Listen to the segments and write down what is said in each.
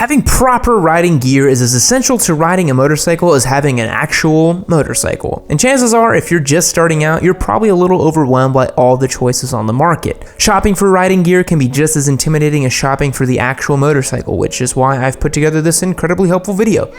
Having proper riding gear is as essential to riding a motorcycle as having an actual motorcycle. And chances are, if you're just starting out, you're probably a little overwhelmed by all the choices on the market. Shopping for riding gear can be just as intimidating as shopping for the actual motorcycle, which is why I've put together this incredibly helpful video.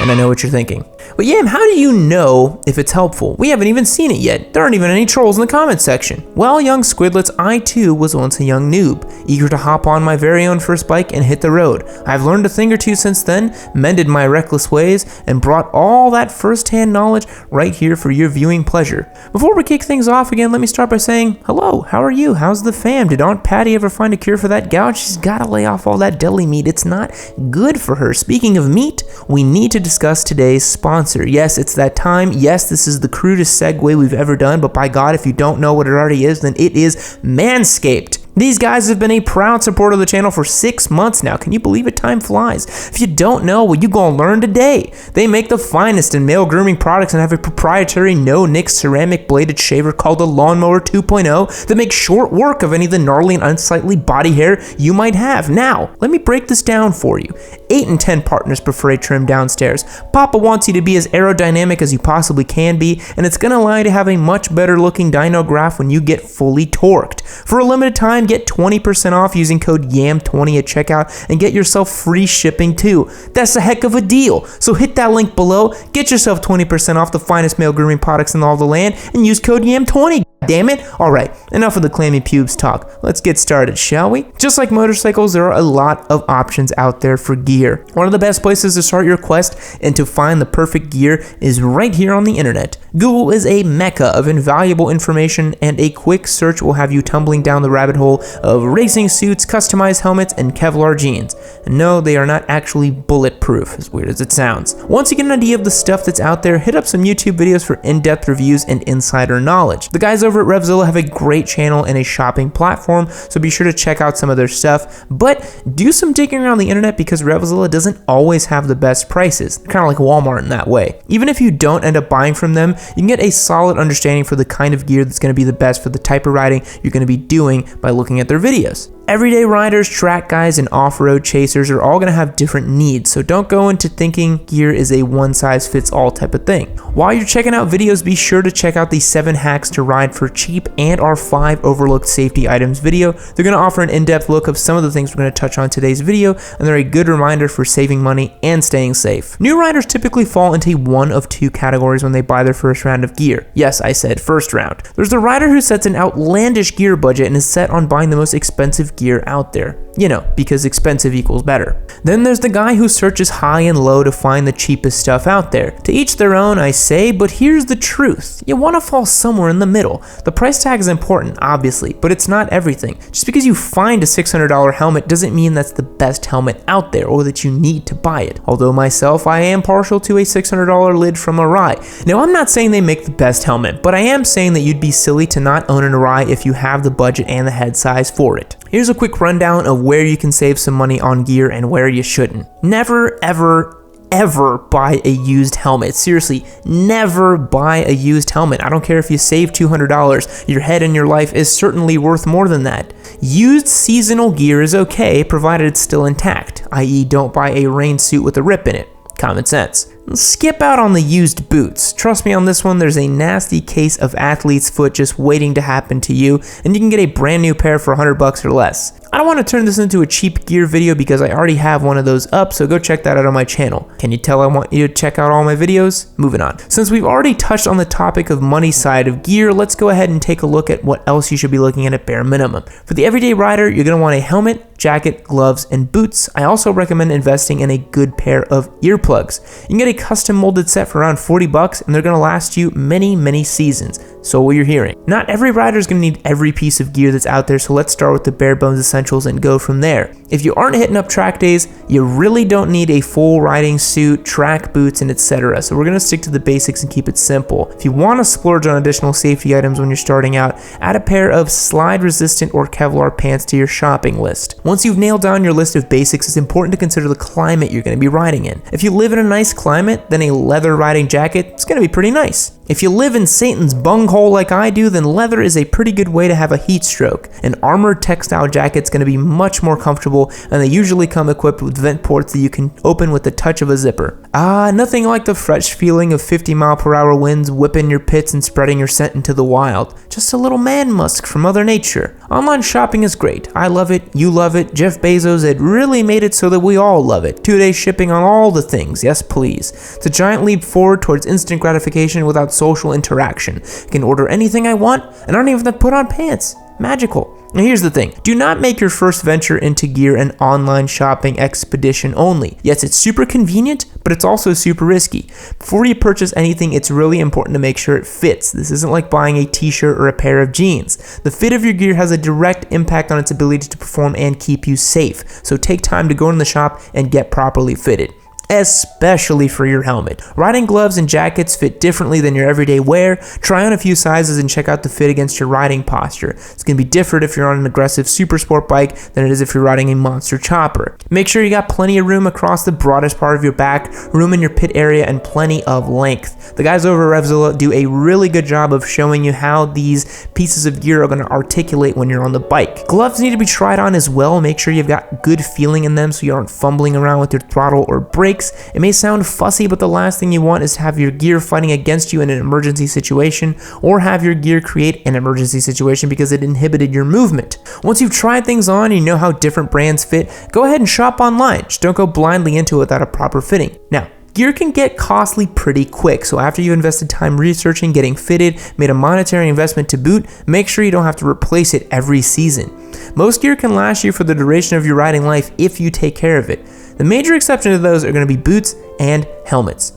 And I know what you're thinking. But Yam, how do you know if it's helpful? We haven't even seen it yet. There aren't even any trolls in the comments section. Well, young squidlets, I too was once a young noob, eager to hop on my very own first bike and hit the road. I've learned a thing or two since then, mended my reckless ways, and brought all that first-hand knowledge right here for your viewing pleasure. Before we kick things off again, let me start by saying, hello, how are you? How's the fam? Did Aunt Patty ever find a cure for that gout? She's gotta lay off all that deli meat. It's not good for her. Speaking of meat, we need to discuss today's sponsor. Yes, it's that time. Yes, this is the crudest segue we've ever done, but by God, if you don't know what it already is, then it is Manscaped. These guys have been a proud supporter of the channel for 6 months now. Can you believe it? Time flies. If you don't know, well, you gonna learn today. They make the finest in male grooming products and have a proprietary no-nick ceramic bladed shaver called the Lawnmower 2.0 that makes short work of any of the gnarly and unsightly body hair you might have. Now, let me break this down for you. 8 in 10 partners prefer a trim downstairs. Papa wants you to be as aerodynamic as you possibly can be, and it's gonna allow you to have a much better looking dyno graph when you get fully torqued. For a limited time, get 20% off using code YAM20 at checkout and get yourself free shipping too. That's a heck of a deal. So hit that link below, get yourself 20% off the finest male grooming products in all the land, and use code YAM20. Damn it. Alright, enough of the clammy pubes talk. Let's get started, shall we? Just like motorcycles, there are a lot of options out there for gear. One of the best places to start your quest and to find the perfect gear is right here on the internet. Google is a mecca of invaluable information, and a quick search will have you tumbling down the rabbit hole of racing suits, customized helmets, and Kevlar jeans. And no, they are not actually bulletproof, as weird as it sounds. Once you get an idea of the stuff that's out there, hit up some YouTube videos for in-depth reviews and insider knowledge. The guys over at Revzilla have a great channel and a shopping platform, so be sure to check out some of their stuff, but do some digging around the internet because Revzilla doesn't always have the best prices. They're kind of like Walmart in that way. Even if you don't end up buying from them, you can get a solid understanding for the kind of gear that's going to be the best for the type of riding you're going to be doing by looking at their videos. Everyday riders, track guys, and off-road chasers are all going to have different needs, so don't go into thinking gear is a one-size-fits-all type of thing. While you're checking out videos, be sure to check out the 7 hacks to ride for cheap and our 5 overlooked safety items video. They're going to offer an in-depth look of some of the things we're going to touch on today's video, and they're a good reminder for saving money and staying safe. New riders typically fall into one of 2 categories when they buy their first round of gear. Yes, I said first round. There's the rider who sets an outlandish gear budget and is set on buying the most expensive gear out there. You know, because expensive equals better. Then there's the guy who searches high and low to find the cheapest stuff out there. To each their own, I say, but here's the truth. You want to fall somewhere in the middle. The price tag is important, obviously, but it's not everything. Just because you find a $600 helmet doesn't mean that's the best helmet out there or that you need to buy it. Although myself, I am partial to a $600 lid from Arai. Now, I'm not saying they make the best helmet, but I am saying that you'd be silly to not own an Arai if you have the budget and the head size for it. Here's a quick rundown of where you can save some money on gear and where you shouldn't. Never, ever buy a used helmet. Seriously, never buy a used helmet. I don't care if you save $200, your head and your life is certainly worth more than that. Used seasonal gear is okay, provided it's still intact, i.e. don't buy a rain suit with a rip in it. Common sense. Skip out on the used boots. Trust me on this one, there's a nasty case of athlete's foot just waiting to happen to you, and you can get a brand new pair for $100 or less. I don't want to turn this into a cheap gear video because I already have one of those up, so go check that out on my channel. Can you tell I want you to check out all my videos? Moving on. Since we've already touched on the topic of money side of gear, let's go ahead and take a look at what else you should be looking at bare minimum. For the everyday rider, you're going to want a helmet, jacket, gloves, and boots. I also recommend investing in a good pair of earplugs. You can get a custom molded set for around $40 and they're going to last you many seasons. So what you're hearing. Not every rider is going to need every piece of gear that's out there, so let's start with the bare bones essentials and go from there. If you aren't hitting up track days, you really don't need a full riding suit, track boots, and etc. So we're going to stick to the basics and keep it simple. If you want to splurge on additional safety items when you're starting out, add a pair of slide resistant or Kevlar pants to your shopping list. Once you've nailed down your list of basics, it's important to consider the climate you're going to be riding in. If you live in a nice climate, then a leather riding jacket is going to be pretty nice. If you live in Satan's bunghole like I do, then leather is a pretty good way to have a heat stroke. An armored textile jacket's going to be much more comfortable, and they usually come equipped with vent ports that you can open with the touch of a zipper. Nothing like the fresh feeling of 50-mile-per-hour winds whipping your pits and spreading your scent into the wild. Just a little man musk from Mother Nature. Online shopping is great. I love it, you love it, Jeff Bezos had really made it so that we all love it. 2-day shipping on all the things, yes please. It's a giant leap forward towards instant gratification without social interaction. I can order anything I want, and I don't even have to put on pants. Magical. Now here's the thing, do not make your first venture into gear an online shopping expedition only. Yes, it's super convenient, but it's also super risky. Before you purchase anything, it's really important to make sure it fits. This isn't like buying a t-shirt or a pair of jeans. The fit of your gear has a direct impact on its ability to perform and keep you safe. So take time to go in the shop and get properly fitted. Especially for your helmet. Riding gloves and jackets fit differently than your everyday wear. Try on a few sizes and check out the fit against your riding posture. It's going to be different if you're on an aggressive super sport bike than it is if you're riding a monster chopper. Make sure you got plenty of room across the broadest part of your back, room in your pit area, and plenty of length. The guys over at Revzilla do a really good job of showing you how these pieces of gear are going to articulate when you're on the bike. Gloves need to be tried on as well. Make sure you've got good feeling in them so you aren't fumbling around with your throttle or brakes. It may sound fussy, but the last thing you want is to have your gear fighting against you in an emergency situation, or have your gear create an emergency situation because it inhibited your movement. Once you've tried things on and you know how different brands fit, go ahead and shop online. Just don't go blindly into it without a proper fitting. Now, gear can get costly pretty quick, so after you've invested time researching, getting fitted, made a monetary investment to boot, make sure you don't have to replace it every season. Most gear can last you for the duration of your riding life if you take care of it. The major exception to those are going to be boots and helmets.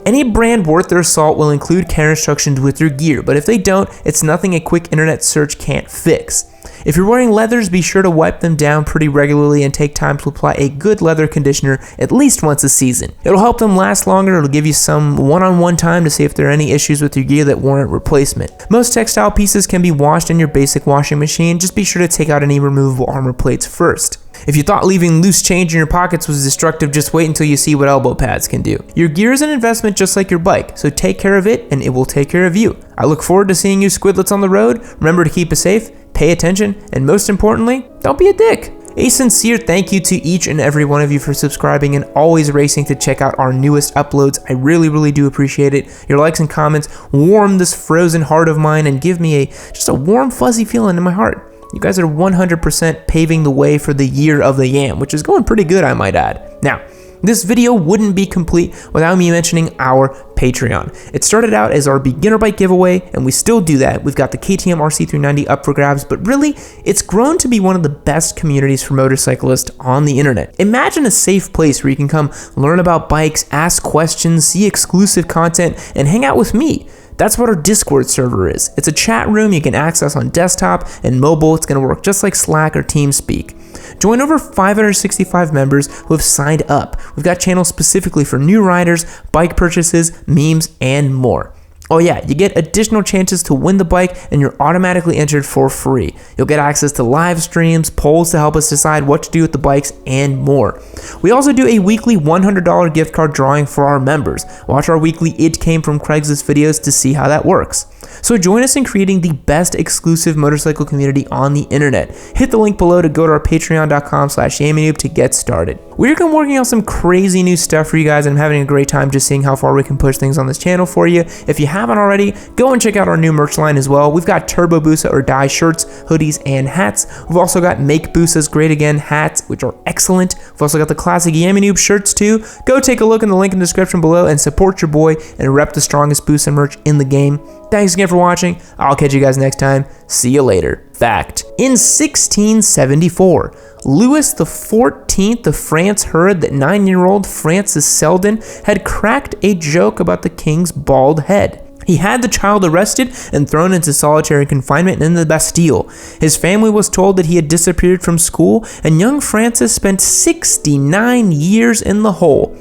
Any brand worth their salt will include care instructions with your gear, but if they don't, it's nothing a quick internet search can't fix. If you're wearing leathers, be sure to wipe them down pretty regularly and take time to apply a good leather conditioner at least once a season. It'll help them last longer. It'll give you some one-on-one time to see if there are any issues with your gear that warrant replacement. Most textile pieces can be washed in your basic washing machine. Just be sure to take out any removable armor plates first. If you thought leaving loose change in your pockets was destructive, just wait until you see what elbow pads can do. Your gear is an investment just like your bike, so take care of it and it will take care of you. I look forward to seeing you squidlets on the road. Remember to keep it safe, pay attention, and most importantly, don't be a dick. A sincere thank you to each and every one of you for subscribing and always racing to check out our newest uploads. I really do appreciate it. Your likes and comments warm this frozen heart of mine and give me just a warm fuzzy feeling in my heart. You guys are 100% paving the way for the year of the Yam, which is going pretty good, I might add. Now, this video wouldn't be complete without me mentioning our Patreon. It started out as our beginner bike giveaway, and we still do that. We've got the KTM RC390 up for grabs, but really, it's grown to be one of the best communities for motorcyclists on the internet. Imagine a safe place where you can come learn about bikes, ask questions, see exclusive content, and hang out with me. That's what our Discord server is. It's a chat room you can access on desktop and mobile. It's going to work just like Slack or TeamSpeak. Join over 565 members who have signed up. We've got channels specifically for new riders, bike purchases, memes, and more. Oh yeah, you get additional chances to win the bike and you're automatically entered for free. You'll get access to live streams, polls to help us decide what to do with the bikes, and more. We also do a weekly $100 gift card drawing for our members. Watch our weekly It Came From Craigslist videos to see how that works. So join us in creating the best exclusive motorcycle community on the internet. Hit the link below to go to our patreon.com/YammieNoob to get started. We're working on some crazy new stuff for you guys, and I'm having a great time just seeing how far we can push things on this channel for you. If you haven't already, go and check out our new merch line as well. We've got Turbo Busa or Die shirts, hoodies, and hats. We've also got Make Busas Great Again hats, which are excellent. We've also got the classic YammieNoob shirts too. Go take a look in the link in the description below and support your boy and rep the strongest Busa merch in the game. Thanks again for watching. I'll catch you guys next time. See you later. Fact: in 1674, Louis XIV of France heard that 9-year-old Francis Selden had cracked a joke about the king's bald head. He had the child arrested and thrown into solitary confinement in the Bastille. His family was told that he had disappeared from school, and young Francis spent 69 years in the hole.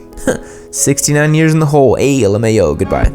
69 years in the hole. Hey, LMAO. Goodbye.